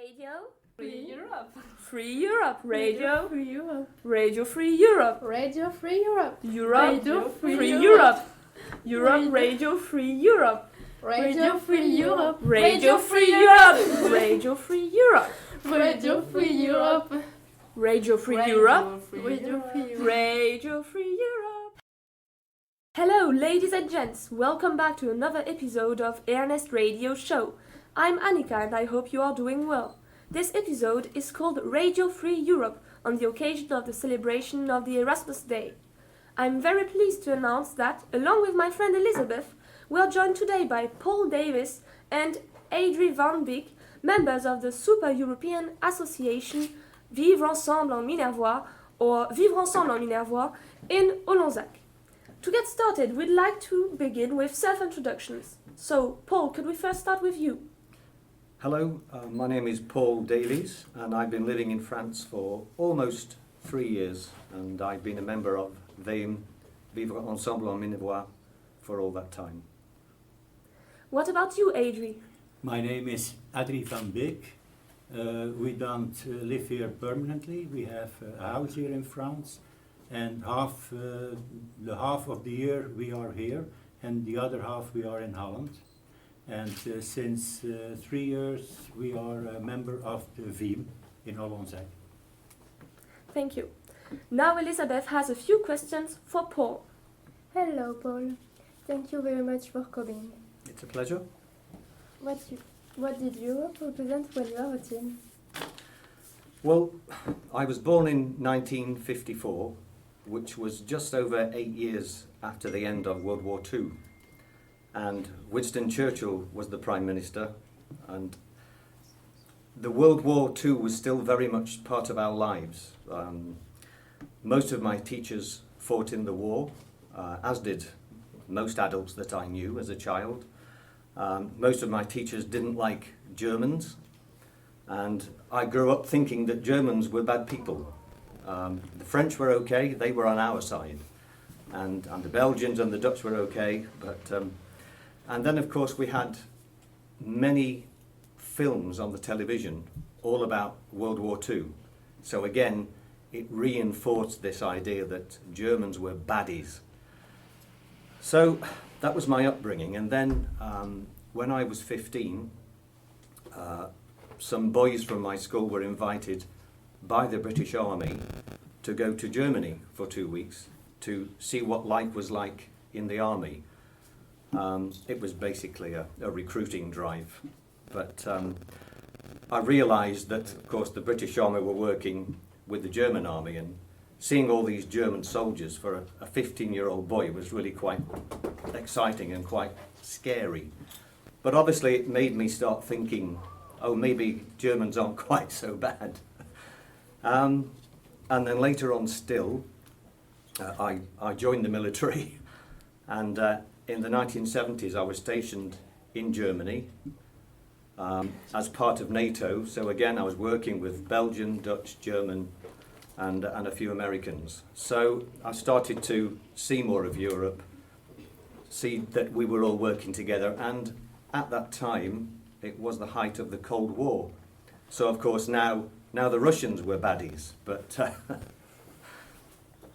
Radio. Free Europe. Free Europe. Radio. Free Europe. Radio Free Europe. Radio Free Europe. Europe. Radio Free Europe. Europe. Radio Free Europe. Radio Free Europe. Radio Free Europe. Radio Free Europe. Radio Free Europe. Radio Free Europe. Radio Free Europe. Radio Free Europe. Hello, ladies and gents. Welcome back to another episode of Ernest Radio Show. I'm Annika and I hope you are doing well. This episode is called Radio Free Europe on the occasion of the celebration of the Erasmus Day. I'm very pleased to announce that, along with my friend Elizabeth, we are joined today by Paul Davis and Adrie van Beek, members of the Super European Association Vivre Ensemble en Minervois, or Vivre Ensemble en Minervois, in Olonzac. To get started, we'd like to begin with self-introductions. So, Paul, could we first start with you? Hello, my name is Paul Davies and I've been living in France for almost 3 years, and I've been a member of VEM, Vivre Ensemble en Minervois, for all that time. What about you, Adrie? My name is Adrie van Beek. We don't live here permanently. We have a house here in France, and half of the year we are here and the other half we are in Holland. And since 3 years we are a member of the VEM in Olonzac. Thank you. Now Elizabeth has a few questions for Paul. Hello, Paul. Thank you very much for coming. It's a pleasure. What did Europe represent when you were a teen? Well, I was born in 1954, which was just over 8 years after the end of World War II. And Winston Churchill was the Prime Minister, and the World War II was still very much part of our lives. Most of my teachers fought in the war, as did most adults that I knew as a child. Most of my teachers didn't like Germans, and I grew up thinking that Germans were bad people. The French were okay, they were on our side, and the Belgians and the Dutch were okay, but and then of course we had many films on the television all about World War II. So again, it reinforced this idea that Germans were baddies. So that was my upbringing, and then when I was 15, some boys from my school were invited by the British Army to go to Germany for 2 weeks to see what life was like in the army. It was basically a recruiting drive, but I realised that, of course, the British Army were working with the German Army, and seeing all these German soldiers for a 15-year-old boy was really quite exciting and quite scary. But obviously it made me start thinking, oh, maybe Germans aren't quite so bad. And then later on still, I joined the military, and in the 1970s I was stationed in Germany as part of NATO. So again, I was working with Belgian, Dutch, German and a few Americans. So I started to see more of Europe, see that we were all working together, and at that time it was the height of the Cold War. So of course now the Russians were baddies, but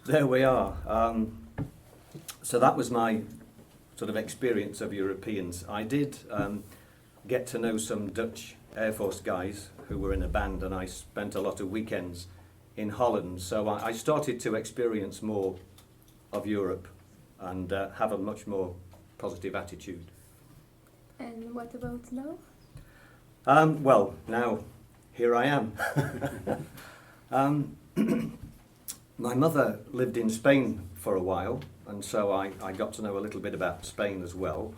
there we are. So that was my sort of experience of Europeans. I did get to know some Dutch Air Force guys who were in a band, and I spent a lot of weekends in Holland. So I started to experience more of Europe and have a much more positive attitude. And what about now? Well, now here I am. My mother lived in Spain for a while, and so I got to know a little bit about Spain as well.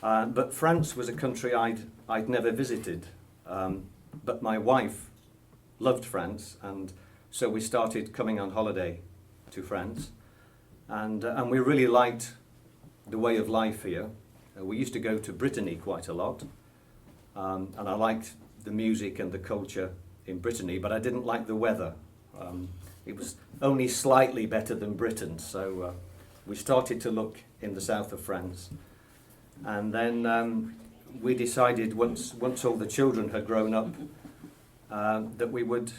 But France was a country I'd never visited. But my wife loved France, and so we started coming on holiday to France. And we really liked the way of life here. We used to go to Brittany quite a lot, and I liked the music and the culture in Brittany, but I didn't like the weather. It was only slightly better than Britain, so we started to look in the south of France. And then we decided, once all the children had grown up, that we would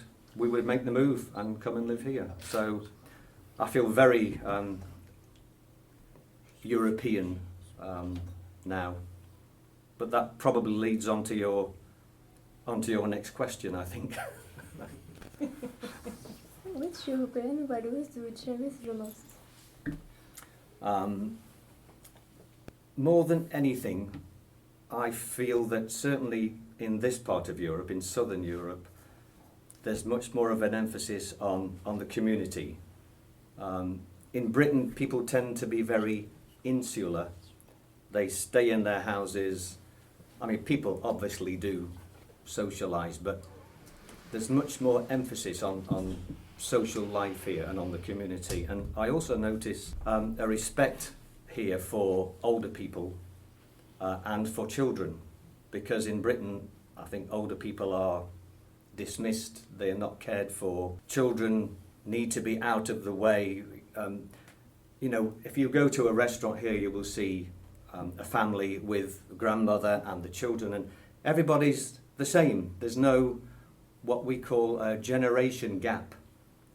make the move and come and live here. So I feel very European now, but that probably leads on to your next question, I think. Which European values do you cherish the most? More than anything, I feel that certainly in this part of Europe, in southern Europe, there's much more of an emphasis on the community. In Britain, people tend to be very insular. They stay in their houses. I mean, people obviously do socialise, but there's much more emphasis on social life here and on the community. And I also notice a respect here for older people and for children, because in Britain, I think older people are dismissed, they are not cared for. Children need to be out of the way. You know, if you go to a restaurant here, you will see a family with a grandmother and the children, and everybody's the same. There's no what we call a generation gap,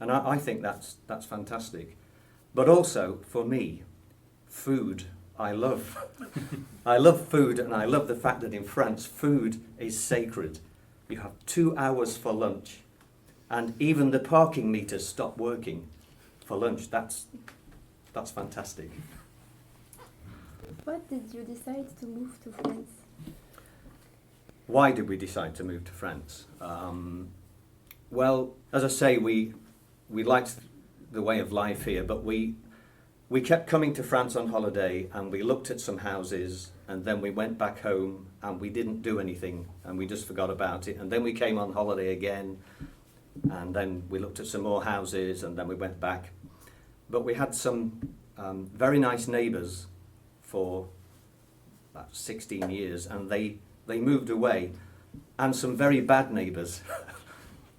and I think that's fantastic. But also for me, food I love. I love food, and I love the fact that in France food is sacred. You have 2 hours for lunch, and even the parking meters stop working for lunch. That's fantastic. What did you decide to move to France? Why did we decide to move to France? Well, as I say, we liked the way of life here, but we kept coming to France on holiday, and we looked at some houses, and then we went back home and we didn't do anything, and we just forgot about it. And then we came on holiday again, and then we looked at some more houses, and then we went back. But we had some very nice neighbours for about 16 years, and they moved away, and some very bad neighbours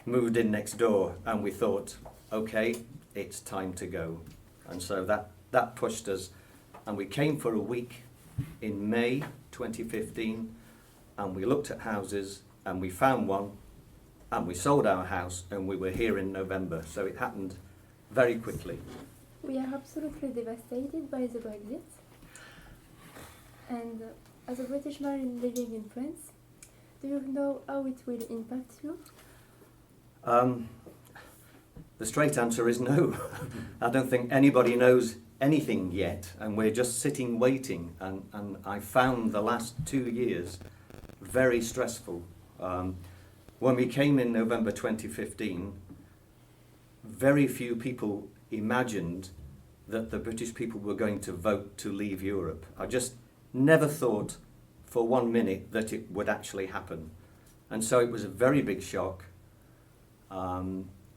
moved in next door, and we thought, okay, it's time to go. And so that pushed us, and we came for a week in May 2015, and we looked at houses, and we found one, and we sold our house, and we were here in November. So it happened very quickly. We are absolutely devastated by the Brexit. And as a British man living in France, do you know how it will impact you? The straight answer is no. I don't think anybody knows anything yet, and we're just sitting waiting, and I found the last 2 years very stressful. When we came in November 2015, very few people imagined that the British people were going to vote to leave Europe. I just never thought for 1 minute that it would actually happen. And so it was a very big shock.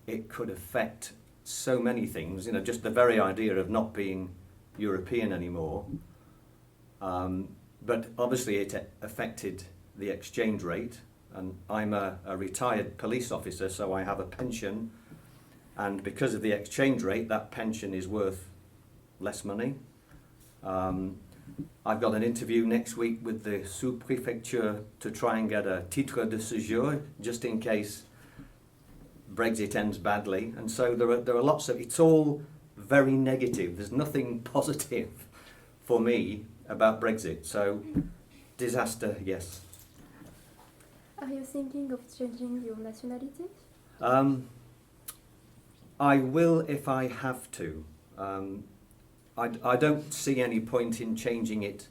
It could affect so many things, you know, just the very idea of not being European anymore. But obviously it affected the exchange rate, and I'm a retired police officer, so I have a pension, and because of the exchange rate, that pension is worth less money. I've got an interview next week with the sous-préfecture to try and get a titre de séjour, just in case Brexit ends badly. And so there are lots of, it's all very negative. There's nothing positive for me about Brexit. So, disaster, yes. Are you thinking of changing your nationality? I will if I have to. I don't see any point in changing it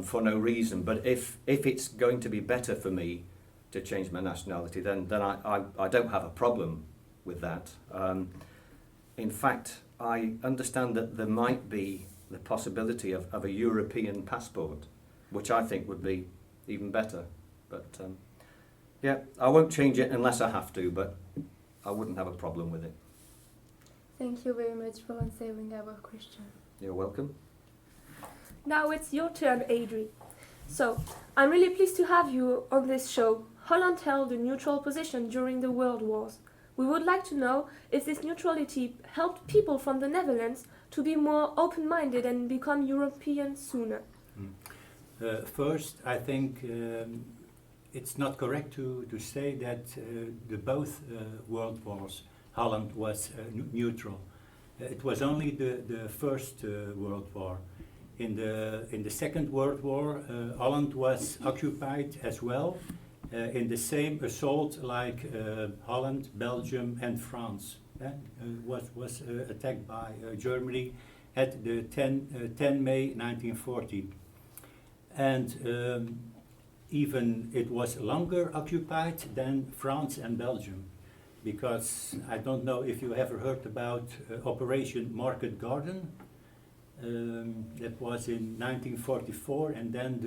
for no reason, but if it's going to be better for me to change my nationality, then I don't have a problem with that. In fact, I understand that there might be the possibility of a European passport, which I think would be even better. But yeah, I won't change it unless I have to, but I wouldn't have a problem with it. Thank you very much for answering our question. You're welcome. Now it's your turn, Adri. So, I'm really pleased to have you on this show. Holland held a neutral position during the World Wars. We would like to know if this neutrality helped people from the Netherlands to be more open-minded and become European sooner. First, I think it's not correct to say that the both world wars, Holland was neutral. It was only the First World War. In the Second World War, Holland was occupied as well in the same assault like Holland, Belgium, and France was attacked by Germany at the 10 May 1940. And even it was longer occupied than France and Belgium, because I don't know if you ever heard about Operation Market Garden. That was in 1944, and then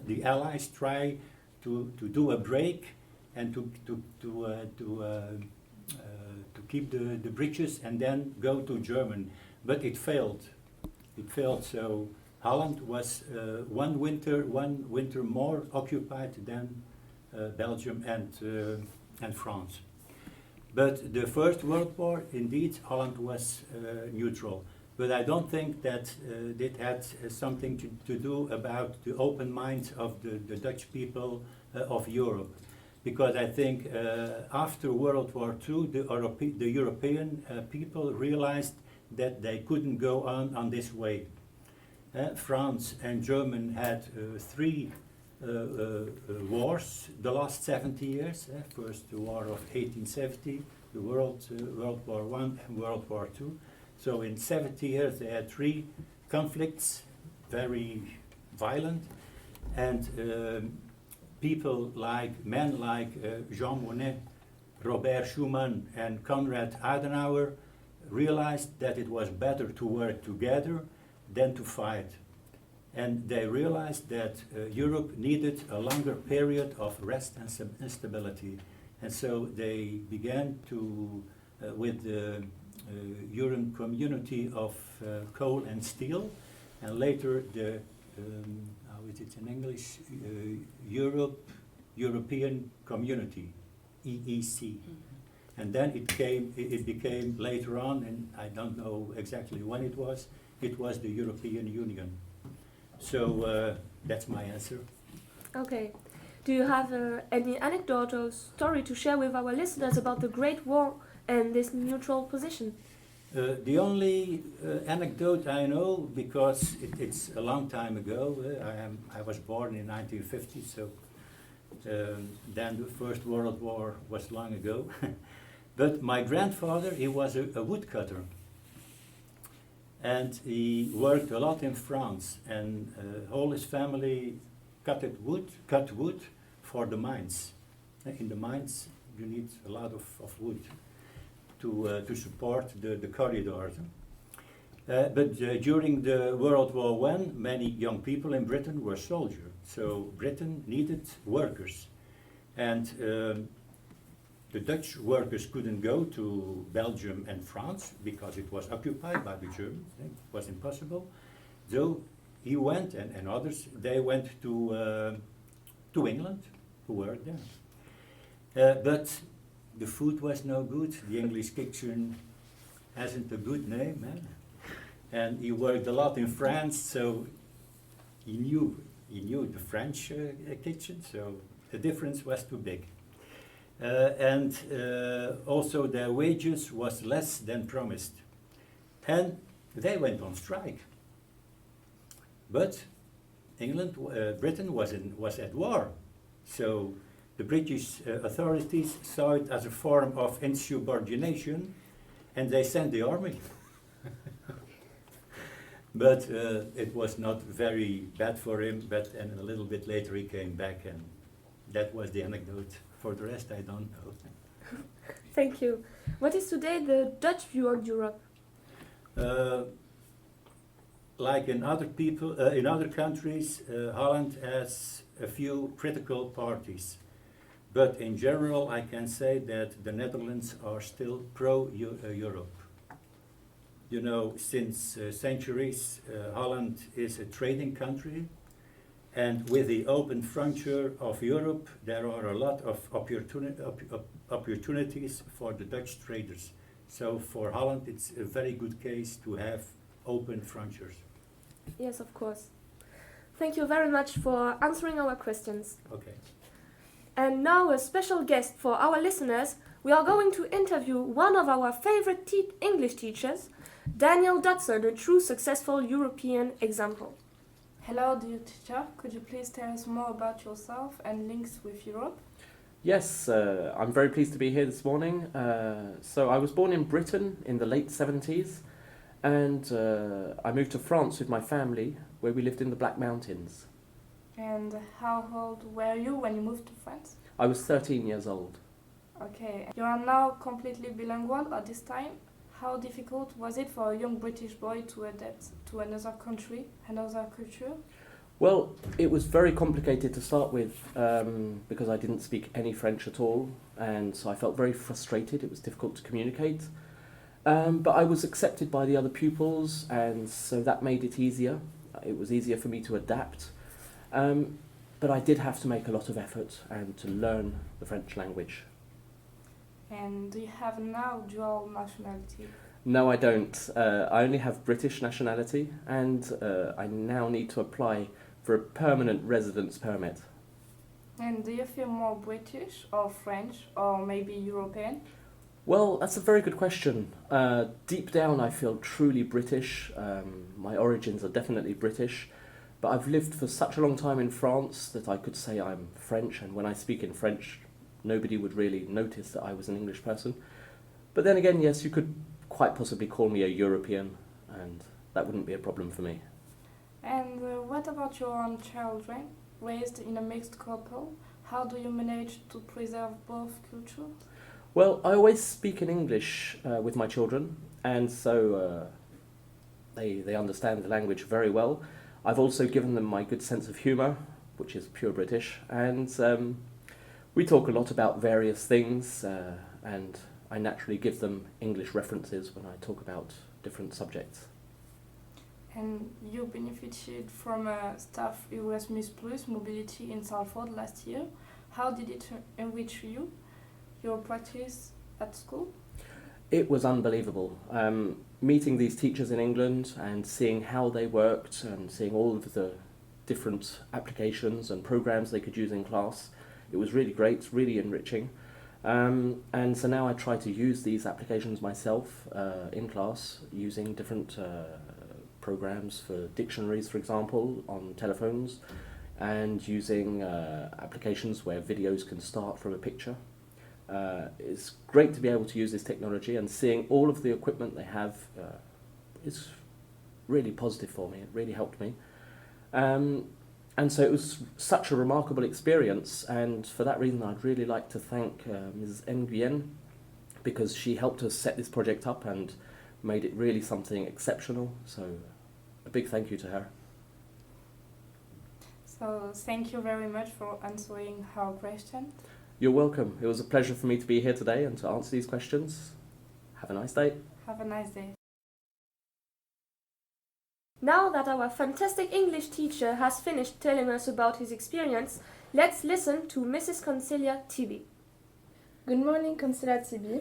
the Allies tried to do a break and to keep the bridges and then go to Germany, but it failed. It failed. So Holland was one winter more occupied than Belgium and France. But the First World War, indeed, Holland was neutral. But I don't think that it had something to do about the open minds of the Dutch people of Europe. Because I think after World War II, the European people realized that they couldn't go on this way. France and Germany had three wars the last 70 years. First the War of 1870, the World War I and World War II. So in 70 years they had three conflicts, very violent, and men like Jean Monnet, Robert Schuman, and Konrad Adenauer realized that it was better to work together than to fight. And they realized that Europe needed a longer period of rest and stability. And so they began to, with the European Community of Coal and Steel, and later the, how is it in English, European Community, EEC. And then it became later on, and I don't know exactly when it was the European Union. So that's my answer. Okay. Do you have any anecdote or story to share with our listeners about the Great War and this neutral position? The only anecdote I know, because it's a long time ago, I was born in 1950, so then the First World War was long ago. But my grandfather, he was a woodcutter. And he worked a lot in France, and all his family cut wood for the mines. In the mines, you need a lot of wood to support the corridors. But during the World War I, many young people in Britain were soldiers. So Britain needed workers. And the Dutch workers couldn't go to Belgium and France because it was occupied by the Germans. It was impossible. So he went, and others, they went to England, who worked there. But the food was no good. The English kitchen hasn't a good name. And he worked a lot in France, so he knew the French kitchen, so the difference was too big. And also their wages was less than promised. And they went on strike. But Britain was at war. So the British authorities saw it as a form of insubordination, and they sent the army. But it was not very bad for him, and a little bit later he came back, and that was the anecdote. For the rest, I don't know. Thank you. What is today the Dutch view on Europe? Like in other countries, Holland has a few critical parties. But in general, I can say that the Netherlands are still pro-Europe. You know, since centuries, Holland is a trading country. And with the open frontier of Europe, there are a lot of opportunities for the Dutch traders. So for Holland, it's a very good case to have open frontiers. Yes, of course. Thank you very much for answering our questions. Okay. And now a special guest for our listeners. We are going to interview one of our favorite English teachers, Daniel Dodson, a true successful European example. Hello, dear teacher. Could you please tell us more about yourself and links with Europe? Yes, I'm very pleased to be here this morning. So I was born in Britain in the late 70s, and I moved to France with my family, where we lived in the Black Mountains. And how old were you when you moved to France? I was 13 years old. Okay, you are now completely bilingual at this time. How difficult was it for a young British boy to adapt to another country, another culture? Well, it was very complicated to start with because I didn't speak any French at all, and so I felt very frustrated. It was difficult to communicate. But I was accepted by the other pupils, and so that made it easier. It was easier for me to adapt. But I did have to make a lot of effort and to learn the French language. And do you have now dual nationality? No, I don't. I only have British nationality, and I now need to apply for a permanent residence permit. And do you feel more British or French or maybe European? Well, that's a very good question. Deep down, I feel truly British. My origins are definitely British, but I've lived for such a long time in France that I could say I'm French, and when I speak in French, nobody would really notice that I was an English person. But then again, yes, you could quite possibly call me a European, and that wouldn't be a problem for me. And what about your own children, raised in a mixed couple? How do you manage to preserve both cultures? Well, I always speak in English with my children, and so they understand the language very well. I've also given them my good sense of humour, which is pure British, and we talk a lot about various things, and I naturally give them English references when I talk about different subjects. And you benefited from a staff Erasmus Plus mobility in Salford last year. How did it enrich you, your practice at school? It was unbelievable. Meeting these teachers in England and seeing how they worked and seeing all of the different applications and programs they could use in class. It was really great, really enriching. And so now I try to use these applications myself in class, using different programs for dictionaries, for example, on telephones, and using applications where videos can start from a picture. It's great to be able to use this technology, and seeing all of the equipment they have is really positive for me. It really helped me. And so it was such a remarkable experience, and for that reason I'd really like to thank Mrs. Nguyen, because she helped us set this project up and made it really something exceptional. So a big thank you to her. So thank you very much for answering our question. You're welcome. It was a pleasure for me to be here today and to answer these questions. Have a nice day. Have a nice day. Now that our fantastic English teacher has finished telling us about his experience, let's listen to Mrs. Concelia Tibi. Good morning, Concelia Tibi.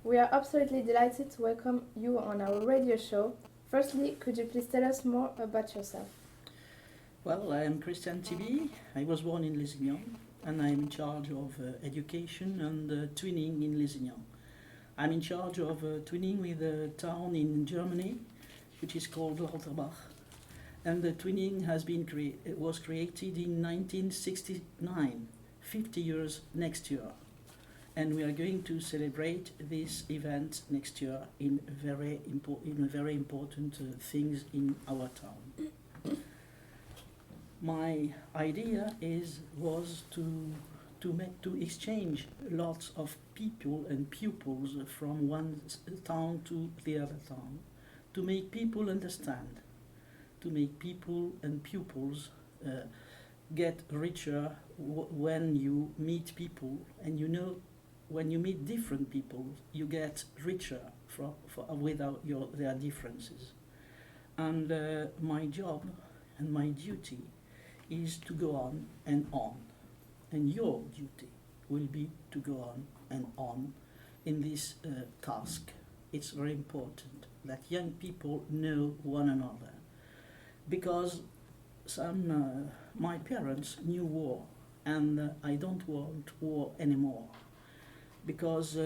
We are absolutely delighted to welcome you on our radio show. Firstly, could you please tell us more about yourself? Well, I am Christian Tibi. I was born in Lézignan, and I am in charge of education and twinning in Lézignan. I'm in charge of twinning with a town in Germany, which is called Lauterbach. And the twinning was created in 1969, 50 years next year. And we are going to celebrate this event next year in very important things in our town. My idea was to exchange lots of people and pupils from one town to the other town, to make people understand, to make people and pupils get richer when you meet people, and you know, when you meet different people, you get richer without their differences. And my job and my duty is to go on, and your duty will be to go on in this task. It's very important that young people know one another, because my parents knew war, and I don't want war anymore, because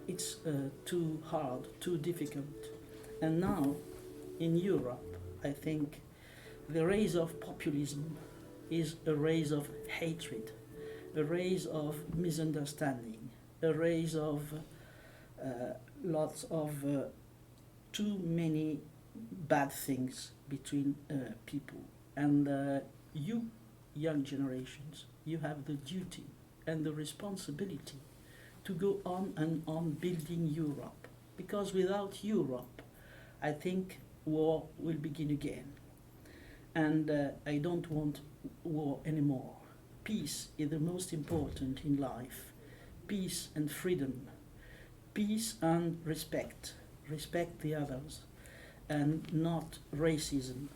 it's too hard, too difficult. And now, in Europe, I think the rise of populism is a rise of hatred, a rise of misunderstanding, a rise of lots of too many bad things between people. And you, young generations, you have the duty and the responsibility to go on and on building Europe. Because without Europe, I think war will begin again. And I don't want war anymore. Peace is the most important in life. Peace and freedom. Peace and respect. Respect the others. And not racism.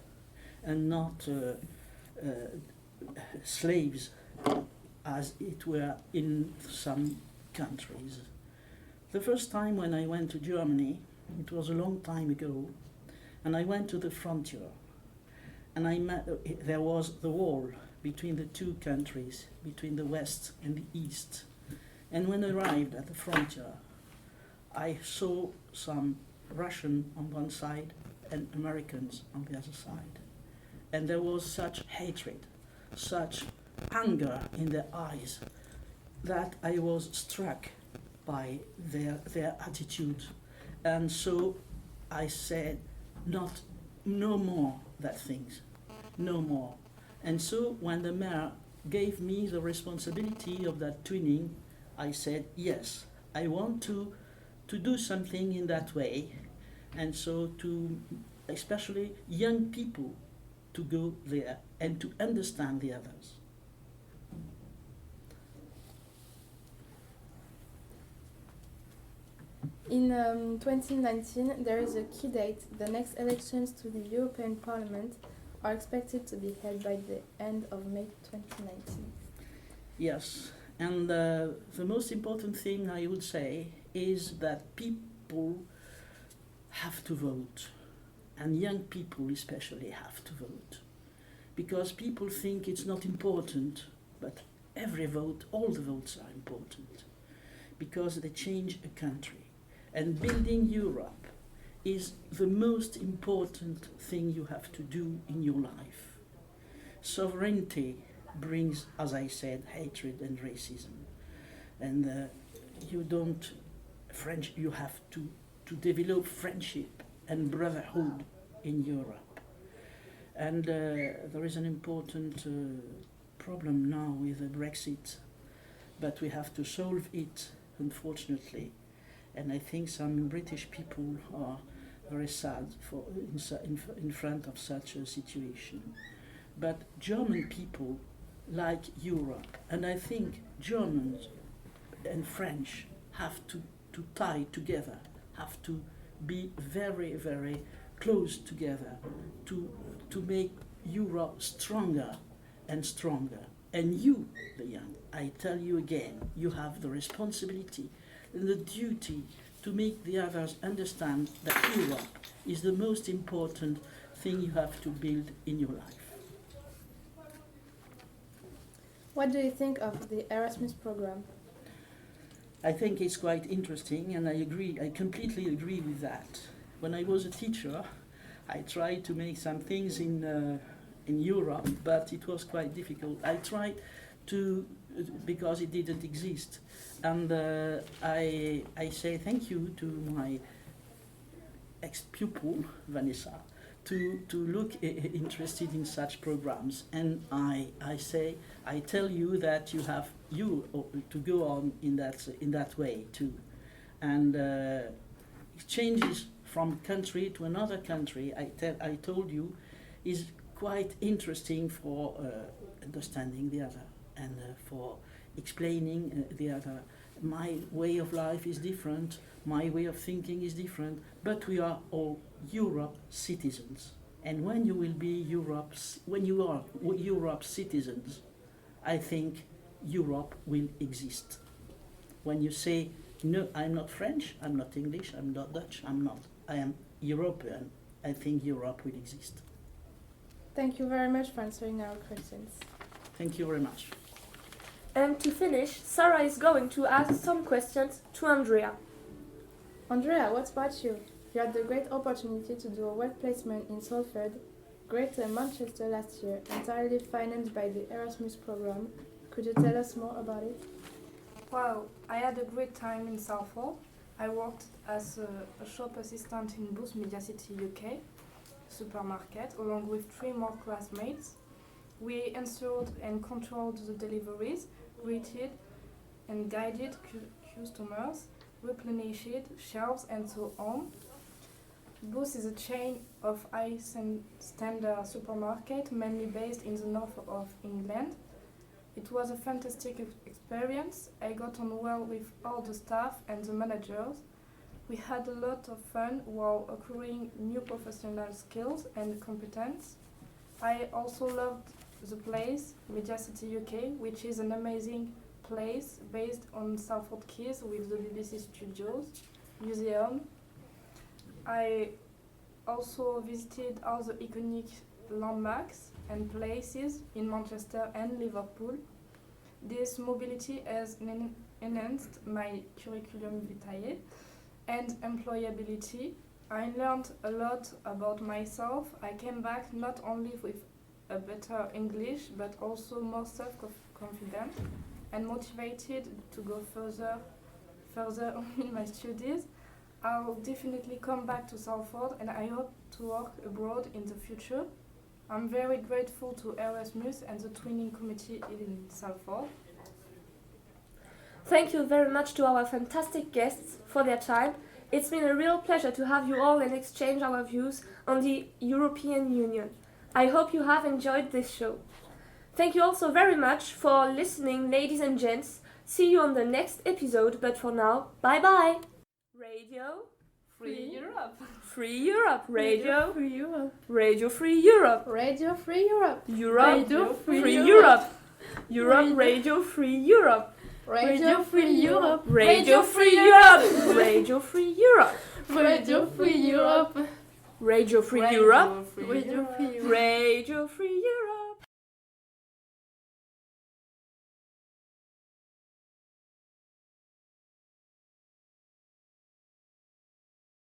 And not slaves, as it were in some countries. The first time when I went to Germany, it was a long time ago, and I went to the frontier, and I met, there was the wall between the two countries, between the west and the east. And when I arrived at the frontier, I saw some Russian on one side and Americans on the other side. And there was such hatred, such anger in their eyes, that I was struck by their attitude. And so I said, no more that things, no more. And so when the mayor gave me the responsibility of that twinning, I said, yes, I want to do something in that way. And so to, especially young people, to go there and to understand the others. In 2019, there is a key date. The next elections to the European Parliament are expected to be held by the end of May 2019. Yes, and the most important thing I would say is that people have to vote, and young people especially have to vote, because people think it's not important, but every vote, all the votes are important, because they change a country. And building Europe is the most important thing you have to do in your life. Sovereignty brings, as I said, hatred and racism. And you have to develop friendship and brotherhood in Europe. And there is an important problem now with the Brexit, but we have to solve it, unfortunately. And I think some British people are very sad in front of such a situation. But German people like Europe, and I think Germans and French have to tie together, have to be very, very close together to make Europe stronger and stronger. And you, the young, I tell you again, you have the responsibility and the duty to make the others understand that Europe is the most important thing you have to build in your life. What do you think of the Erasmus program? I think it's quite interesting, and I completely agree with that. When I was a teacher, I tried to make some things in Europe, but it was quite difficult. I tried to, because it didn't exist. And I say thank you to my ex-pupil, Vanessa, to look interested in such programs. And I tell you that you have to go on in that way too. And changes from country to another country, I told you, is quite interesting for understanding the other and for explaining the other. My way of life is different, my way of thinking is different, but we are all Europe citizens. And when you are Europe citizens, I think Europe will exist. When you say, no, I'm not French, I'm not English, I'm not Dutch, I am European, I think Europe will exist. Thank you very much for answering our questions. Thank you very much. And to finish, Sarah is going to ask some questions to Andrea. Andrea, what about you? You had the great opportunity to do a work placement in Salford, Greater Manchester last year, entirely financed by the Erasmus program. Could you tell us more about it? Wow, I had a great time in Salford. I worked as a shop assistant in Booth Media City UK supermarket along with 3 more classmates. We answered and controlled the deliveries, greeted and guided customers, replenished shelves and so on. Booth is a chain of high standard supermarket mainly based in the north of England. It was a fantastic experience. I got on well with all the staff and the managers. We had a lot of fun while acquiring new professional skills and competence. I also loved the place, Media City UK, which is an amazing place based on Salford Keys with the BBC Studios, museum. I also visited all the iconic landmarks and places in Manchester and Liverpool. This mobility has enhanced my curriculum vitae and employability. I learned a lot about myself. I came back not only with a better English but also more self-confident and motivated to go further in my studies. I'll definitely come back to Salford and I hope to work abroad in the future. I'm very grateful to Erasmus and the Twinning Committee in Salford. Thank you very much to our fantastic guests for their time. It's been a real pleasure to have you all and exchange our views on the European Union. I hope you have enjoyed this show. Thank you also very much for listening, ladies and gents. See you on the next episode, but for now, bye-bye! Radio Free Europe! Free Europe! Radio Free Europe. Radio Free Europe! Radio Free Europe. Europe Radio Free Europe! Europe Radio Free Europe! Radio Free Europe. Radio Free Europe! Radio Free Europe! Radio Free Europe. Radio Free Europe! Radio Free Europe. Radio Free Europe!